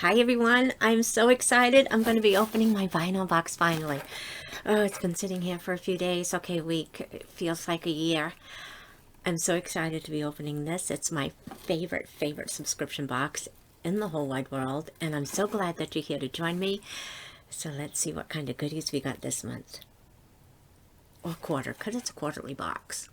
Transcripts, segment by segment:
Hi everyone, I'm so excited. I'm going to be opening my vinyl box finally. Oh, it's been sitting here for a few days. Okay, a week. It feels like a year. I'm so excited to be opening this. It's my favorite subscription box in the whole wide world, and I'm so glad that you're here to join me. So let's see what kind of goodies we got this month. Or quarter, because it's a quarterly box.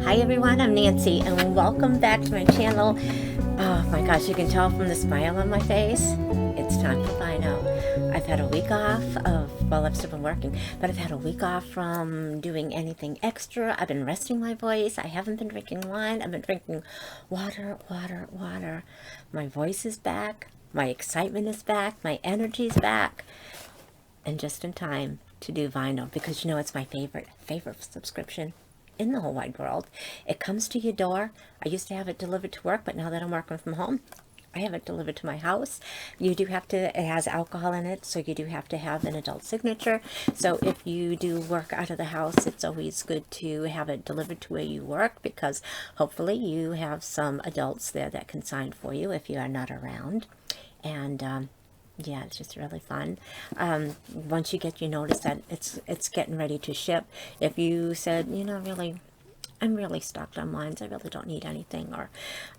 Hi everyone, I'm Nancy and welcome back to my channel. Oh my gosh, you can tell from the smile on my face. It's time for VineOh. I've had a week off of, well, I've still been working, but I've had a week off from doing anything extra. I've been resting my voice. I haven't been drinking wine. I've been drinking water. My voice is back. My excitement is back. My energy is back. And just in time to do VineOh, because you know it's my favorite subscription in the whole wide world. It comes to your door. I used to have it delivered to work, but now that I'm working from home, I have it delivered to my house. You do have to, it has alcohol in it, so you do have to have an adult signature. So if you do work out of the house, it's always good to have it delivered to where you work, because hopefully you have some adults there that can sign for you if you are not around. And yeah, it's just really fun. Once you get your notice that it's getting ready to ship, if you said, you know, really, I'm really stocked on wines, I really don't need anything, or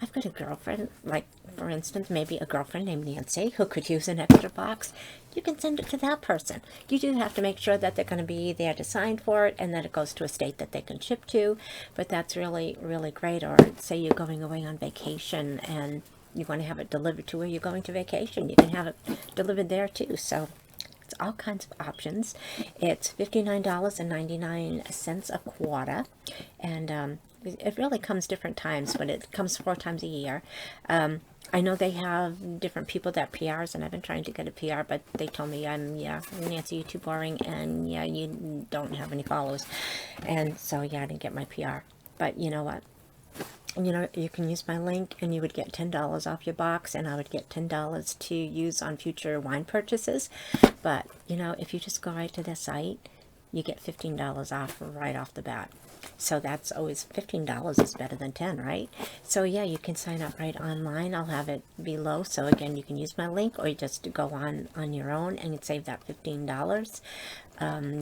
I've got a girlfriend, like for instance, maybe a girlfriend named Nancy who could use an extra box, you can send it to that person. You do have to make sure that they're going to be there to sign for it and that it goes to a state that they can ship to, but that's really, really great. Or say you're going away on vacation and you want to have it delivered to where you're going to vacation, you can have it delivered there too. So it's all kinds of options. It's $59.99 a quarter, and it really comes different times, but it comes 4 times a year. I know they have different people that PRs, and I've been trying to get a PR, but they told me Nancy, you're too boring, and yeah, you don't have any follows, and so yeah, I didn't get my PR. But you know what? You know, you can use my link and you would get $10 off your box, and I would get $10 to use on future wine purchases. But, you know, if you just go right to the site, you get $15 off right off the bat. So that's always, $15 is better than 10, right? So yeah, you can sign up right online. I'll have it below. So again, you can use my link, or you just go on your own and you'd save that $15.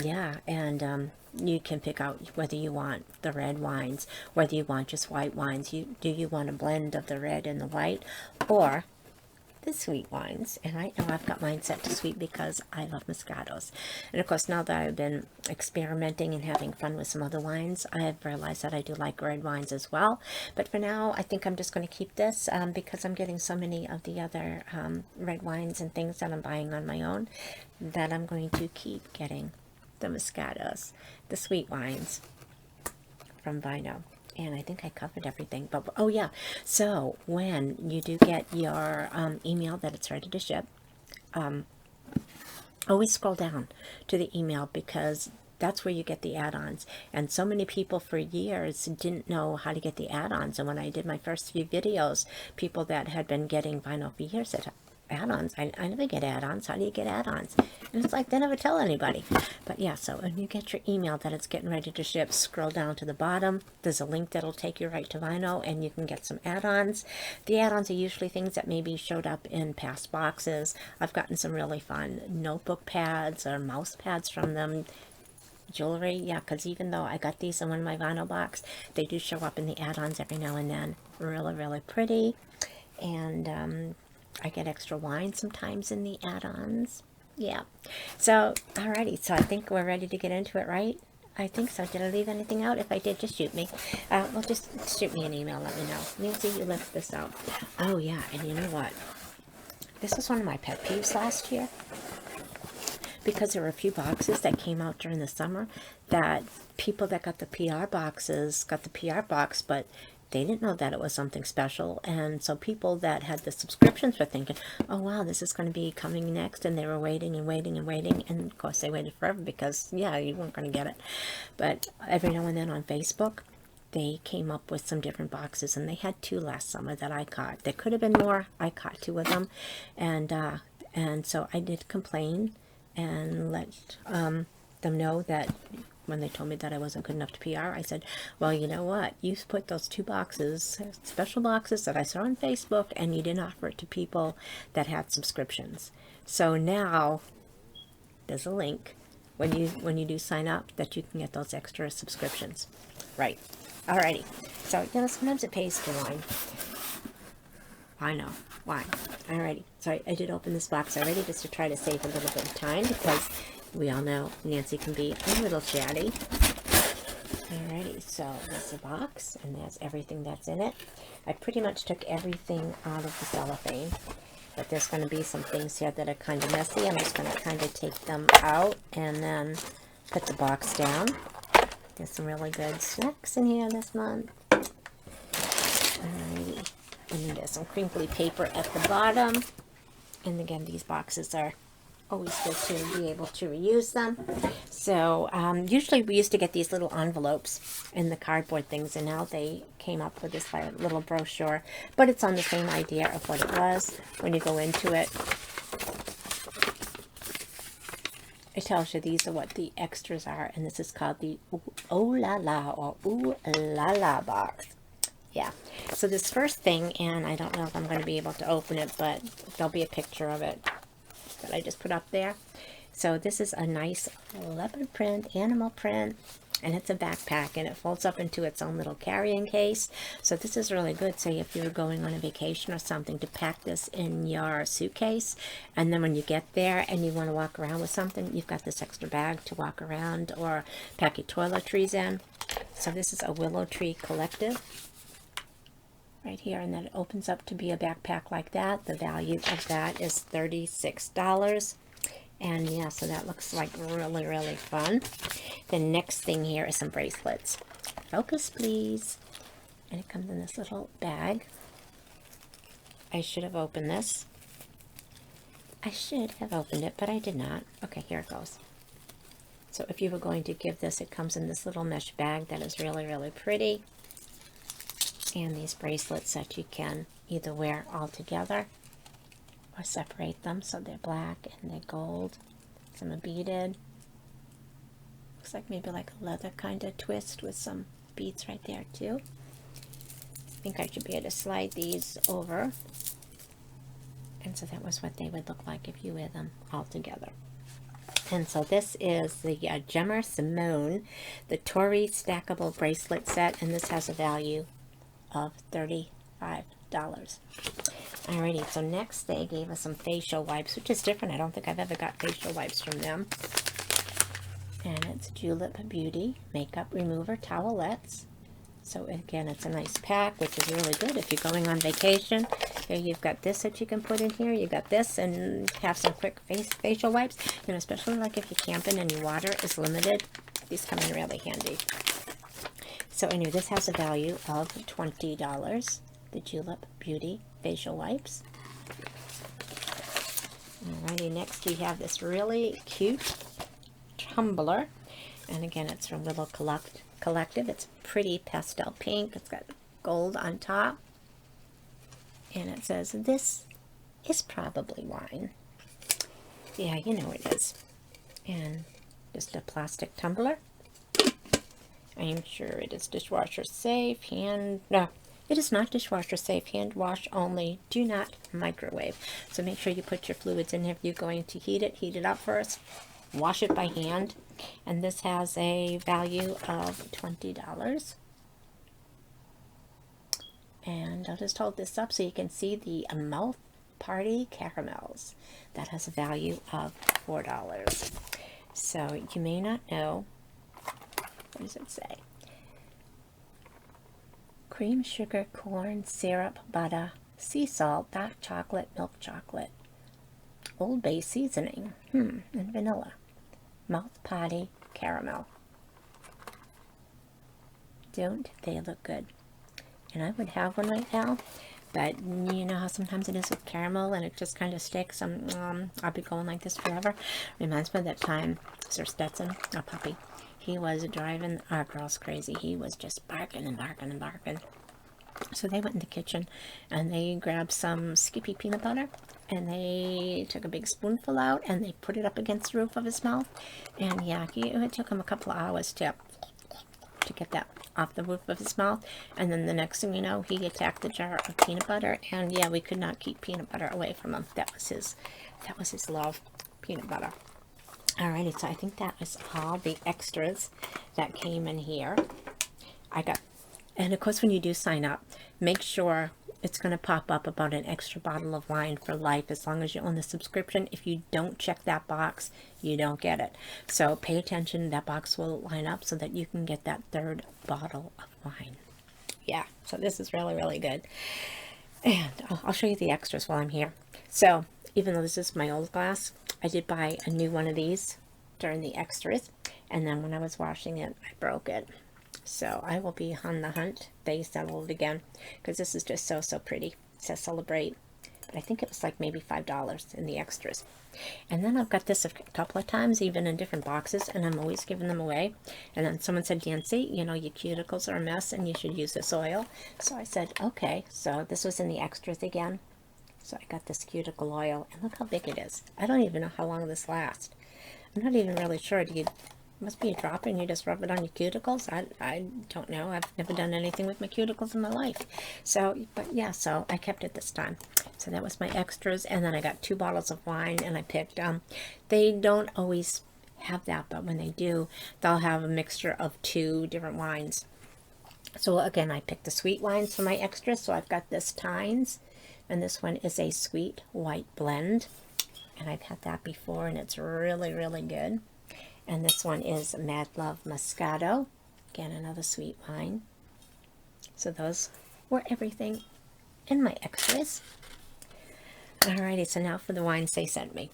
Yeah, and you can pick out whether you want the red wines, whether you want just white wines. Do you want a blend of the red and the white, or the sweet wines? And right now I've got mine set to sweet because I love Moscatos. And of course, now that I've been experimenting and having fun with some other wines, I've realized that I do like red wines as well. But for now, I think I'm just going to keep this because I'm getting so many of the other red wines and things that I'm buying on my own, that I'm going to keep getting the Moscatos, the sweet wines from VineOh. And I think I covered everything. But oh yeah, so when you do get your email that it's ready to ship, always scroll down to the email, because that's where you get the add-ons. And so many people for years didn't know how to get the add-ons. And when I did my first few videos, people that had been getting VineOh for years said, add-ons? I never get add-ons. How do you get add-ons? And it's like they never tell anybody. But yeah, so when you get your email that it's getting ready to ship, scroll down to the bottom. There's a link that'll take you right to VineOh, and you can get some add-ons. The add-ons are usually things that maybe showed up in past boxes. I've gotten some really fun notebook pads or mouse pads from them. Jewelry, yeah, because even though I got these in one of my VineOh box, they do show up in the add-ons every now and then. Really, really pretty. And I get extra wine sometimes in the add-ons. Yeah. So, alrighty. So I think we're ready to get into it, right? I think so. Did I leave anything out? If I did, just shoot me. Well, just shoot me an email. Let me know. Nancy, you left this out. Oh, yeah. And you know what? This was one of my pet peeves last year, because there were a few boxes that came out during the summer that people that got the PR boxes got the PR box, but they didn't know that it was something special. And so people that had the subscriptions were thinking, oh wow, this is going to be coming next, and they were waiting and waiting and waiting, and of course they waited forever because yeah, you weren't going to get it. But every now and then on Facebook they came up with some different boxes, and they had 2 last summer that I caught. There could have been more. I caught 2 of them, and so I did complain and let them know that when they told me that I wasn't good enough to PR, I said, well, you know what? You put those 2 boxes, special boxes that I saw on Facebook, and you didn't offer it to people that had subscriptions. So now there's a link when you do sign up that you can get those extra subscriptions. Right. Alrighty. So, you know, sometimes it pays to whine. I know. Why? Alrighty. So I did open this box already just to try to save a little bit of time, because we all know Nancy can be a little chatty. Alrighty. So there's the box, and there's everything that's in it. I pretty much took everything out of the cellophane, but there's going to be some things here that are kind of messy. I'm just going to kind of take them out and then put the box down. There's some really good snacks in here this month. Alrighty. And there's some crinkly paper at the bottom. And again, these boxes are always good to be able to reuse them. So usually we used to get these little envelopes in the cardboard things, and now they came up with this little brochure. But it's on the same idea of what it was. When you go into it, it tells you these are what the extras are, and this is called the Oh La La or Ooh La La box. Yeah, so this first thing, and I don't know if I'm going to be able to open it, but there'll be a picture of it that I just put up there. So this is a nice leopard print, animal print, and it's a backpack, and it folds up into its own little carrying case. So this is really good, say if you're going on a vacation or something, to pack this in your suitcase, and then when you get there and you want to walk around with something, you've got this extra bag to walk around or pack your toiletries in. So this is a Willow Tree Collective right here, and then it opens up to be a backpack like that. The value of that is $36. And yeah, so that looks like really, really fun. The next thing here is some bracelets. Focus, please. And it comes in this little bag. I should have opened this. I should have opened it, but I did not. Okay, here it goes. So if you were going to give this, it comes in this little mesh bag that is really, really pretty. And these bracelets that you can either wear all together or separate them, so they're black and they're gold. Some are beaded. Looks like maybe like a leather kind of twist with some beads right there too. I think I should be able to slide these over. And so that was what they would look like if you wear them all together. And so this is the Gemma Simone, the Tori Stackable bracelet set, and this has a value of $35. Alrighty, so next they gave us some facial wipes, which is different. I don't think I've ever got facial wipes from them. And it's Julep Beauty Makeup Remover Towelettes. So again, it's a nice pack, which is really good if you're going on vacation. Here you've got this that you can put in here. You got this, and have some quick facial wipes. You know, especially like if you're camping and your water is limited, these come in really handy. So anyway, this has a value of $20. The Julep Beauty facial wipes. Alrighty, next we have this really cute tumbler, and again it's from Willow Collective. It's pretty pastel pink. It's got gold on top, and it says this is probably wine. Yeah, you know it is. And just a plastic tumbler. I am sure it is dishwasher safe. No, it is not dishwasher safe. Hand wash only. Do not microwave. So make sure you put your fluids in. If you're going to heat it up first. Wash it by hand. And this has a value of $20. And I'll just hold this up so you can see the Mouth Party caramels. That has a value of $4. So you may not know. What does it say? Cream, sugar, corn, syrup, butter, sea salt, dark chocolate, milk chocolate, Old Bay seasoning, and vanilla. Mouth Party caramel. Don't they look good? and I would have one right now. But you know how sometimes it is with caramel and it just kind of sticks. I'll be going like this forever. Reminds me of that time Sir Stetson, our puppy, he was driving our girls crazy. He was just barking and barking and barking. So they went in the kitchen and they grabbed some Skippy peanut butter and they took a big spoonful out and they put it up against the roof of his mouth. And yeah, it took him a couple of hours to get that off the roof of his mouth. And then the next thing you know, he attacked the jar of peanut butter. And yeah, we could not keep peanut butter away from him. That was his love, peanut butter. Alrighty, so I think that was all the extras that came in here. And of course, when you do sign up, make sure it's going to pop up about an extra bottle of wine for life as long as you own the subscription. If you don't check that box, you don't get it. So pay attention. That box will line up so that you can get that third bottle of wine. Yeah, so this is really, really good. And I'll show you the extras while I'm here. So even though this is my old glass, I did buy a new one of these during the extras. And then when I was washing it, I broke it. So I will be on the hunt. They sell it again because this is just so pretty. It says celebrate, but I think it was like maybe $5 in the extras. And then I've got this a couple of times, even in different boxes, and I'm always giving them away. And then someone said, Nancy, you know, your cuticles are a mess and you should use this oil. So I said, okay. So this was in the extras again. So I got this cuticle oil, and look how big it is. I don't even know how long this lasts. I'm not even really sure. Must be a drop and you just rub it on your cuticles. I don't know. I've never done anything with my cuticles in my life. So, but yeah, so I kept it this time. So that was my extras. And then I got 2 bottles of wine and I picked, they don't always have that, but when they do, they'll have a mixture of 2 different wines. So again, I picked the sweet wines for my extras. So I've got this Tines, and this one is a sweet white blend. And I've had that before and it's really, really good. And this one is Mad Love Moscato. Again, another sweet wine. So those were everything in my extras. Alrighty, so now for the wines they sent me.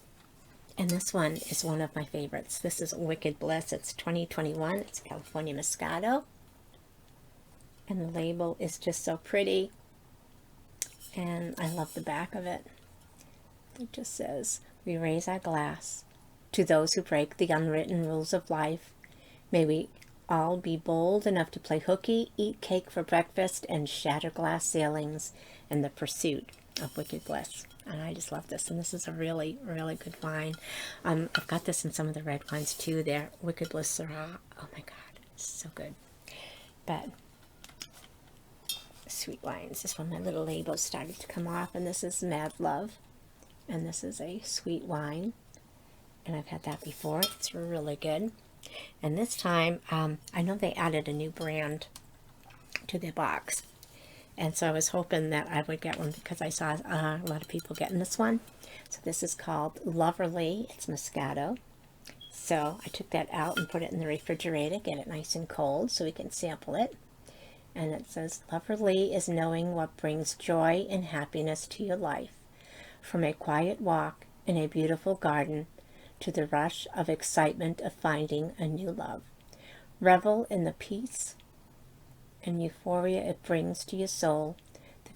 And this one is one of my favorites. This is Wicked Bliss. It's 2021. It's California Moscato. And the label is just so pretty. And I love the back of it. It just says, we raise our glass to those who break the unwritten rules of life. May we all be bold enough to play hooky, eat cake for breakfast, and shatter glass ceilings in the pursuit of wicked bliss. And I just love this. And this is a really, really good wine. I've got this in some of the red wines too. They're Wicked Bliss Syrah. Oh my God, it's so good. But sweet wines. This one, my little label started to come off. And this is Mad Love. And this is a sweet wine. And I've had that before. It's really good. And this time, I know they added a new brand to their box. And so I was hoping that I would get one because I saw a lot of people getting this one. So this is called Loverly. It's Moscato. So I took that out and put it in the refrigerator, get it nice and cold so we can sample it. And it says, Loverly is knowing what brings joy and happiness to your life. From a quiet walk in a beautiful garden to the rush of excitement of finding a new love. Revel in the peace and euphoria it brings to your soul. The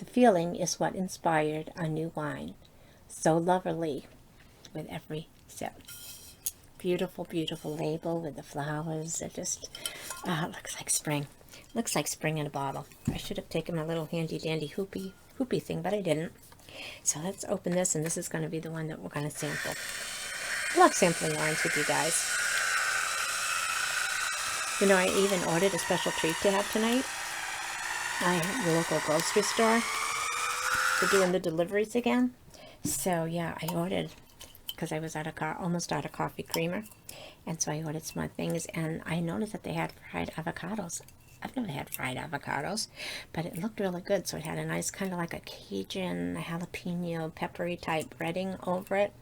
feeling is what inspired a new wine. So loverly with every sip. Beautiful, beautiful label with the flowers. It just looks like spring. Looks like spring in a bottle. I should have taken my little handy dandy hoopy thing, but I didn't. So let's open this, and this is going to be the one that we're going to sample. I love sampling wines with you guys. You know, I even ordered a special treat to have tonight. I have the local grocery store. They're doing the deliveries again. So yeah, I ordered, because I was almost out of coffee creamer. And so I ordered some things, and I noticed that they had fried avocados. I've never had fried avocados, but it looked really good. So it had a nice kind of like a Cajun, jalapeno, peppery type breading over it.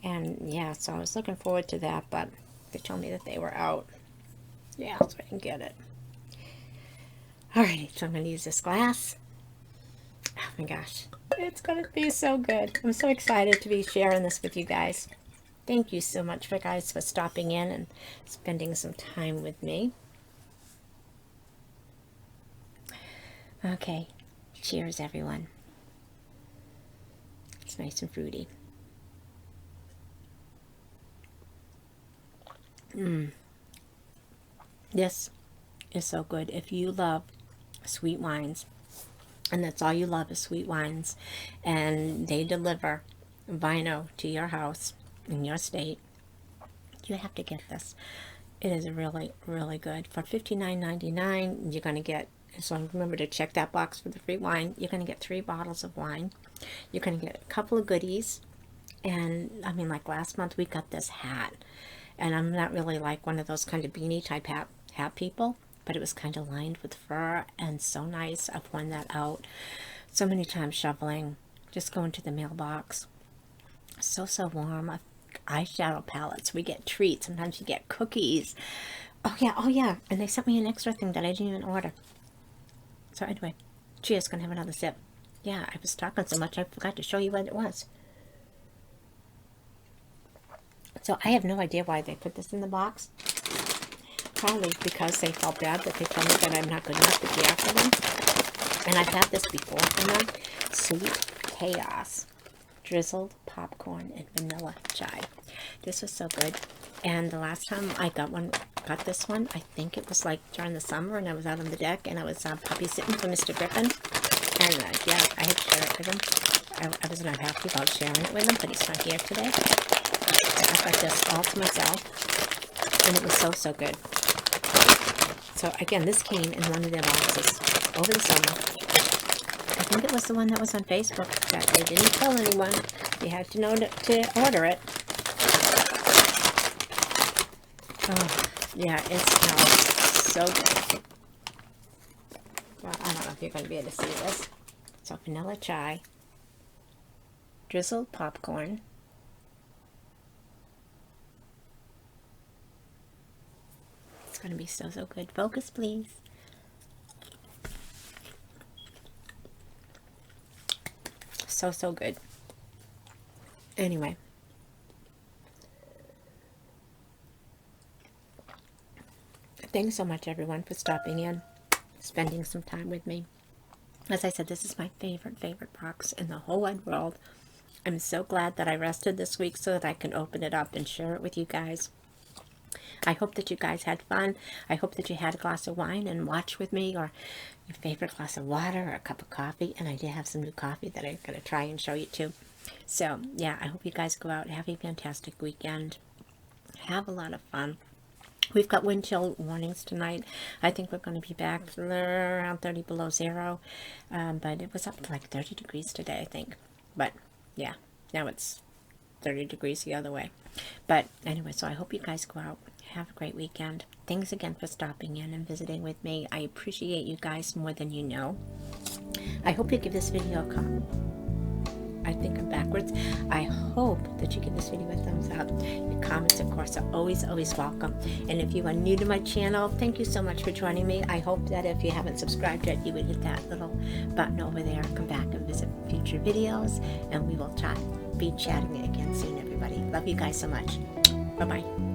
And yeah, so I was looking forward to that, but they told me that they were out. Yeah, so I didn't get it. Alrighty, so I'm going to use this glass. Oh my gosh, it's going to be so good. I'm so excited to be sharing this with you guys. Thank you so much for stopping in and spending some time with me. Okay, cheers everyone. It's nice and fruity. This is so good. If you love sweet wines, and that's all you love is sweet wines, and they deliver VineOh to your house in your state, you have to get this. It is really, really good. For $59.99, you're going to get, so remember to check that box for the free wine. You're going to get 3 bottles of wine. You're going to get a couple of goodies. And I mean, like last month, we got this hat. And I'm not really like one of those kind of beanie type hat people, but it was kind of lined with fur and so nice. I've worn that out so many times shoveling, just going to the mailbox. So warm. Eyeshadow palettes. We get treats. Sometimes you get cookies. Oh yeah. And they sent me an extra thing that I didn't even order. So anyway, cheers. Gonna have another sip. Yeah, I was talking so much I forgot to show you what it was. So I have no idea why they put this in the box. Probably because they felt bad that they told me that I'm not good enough to be after them. And I've had this before from them. Sweet Chaos. Drizzled popcorn and vanilla chai. This was so good. And the last time I got this one, I think it was like during the summer, and I was out on the deck, and I was puppy sitting for Mr. Griffin. And yeah, I had to share it with him. I was not happy about sharing it with him, but he's not here today. I got this all to myself, and it was so good. So again, this came in one of their boxes over the summer. I think it was the one that was on Facebook that they didn't tell anyone. You had to know to order it. Oh, yeah, it smells so good. Well, I don't know if you're going to be able to see this. So vanilla chai, drizzled popcorn, it's going to be so good. Focus, please. So good. Anyway, thanks so much everyone for stopping in, spending some time with me. As I said, this is my favorite box in the whole wide world. I'm so glad that I rested this week so that I can open it up and share it with you guys. I hope that you guys had fun. I hope that you had a glass of wine and watch with me, or your favorite glass of water, or a cup of coffee. And I did have some new coffee that I'm going to try and show you too. So yeah, I hope you guys go out, have a fantastic weekend, have a lot of fun. We've got wind chill warnings tonight. I think we're going to be back around 30 below zero, but it was up to like 30 degrees today, I think. But yeah, now it's 30 degrees the other way. But anyway, so I hope you guys go out, have a great weekend. Thanks again for stopping in and visiting with me. I appreciate you guys more than you know. I hope you give this video a comment. I think I'm backwards. I hope that you give this video a thumbs up. Your comments, of course, are always welcome. And if you are new to my channel, thank you so much for joining me. I hope that if you haven't subscribed yet, you would hit that little button over there. Come back and visit future videos, and we will be chatting again soon, everybody. Love you guys so much. Bye-bye.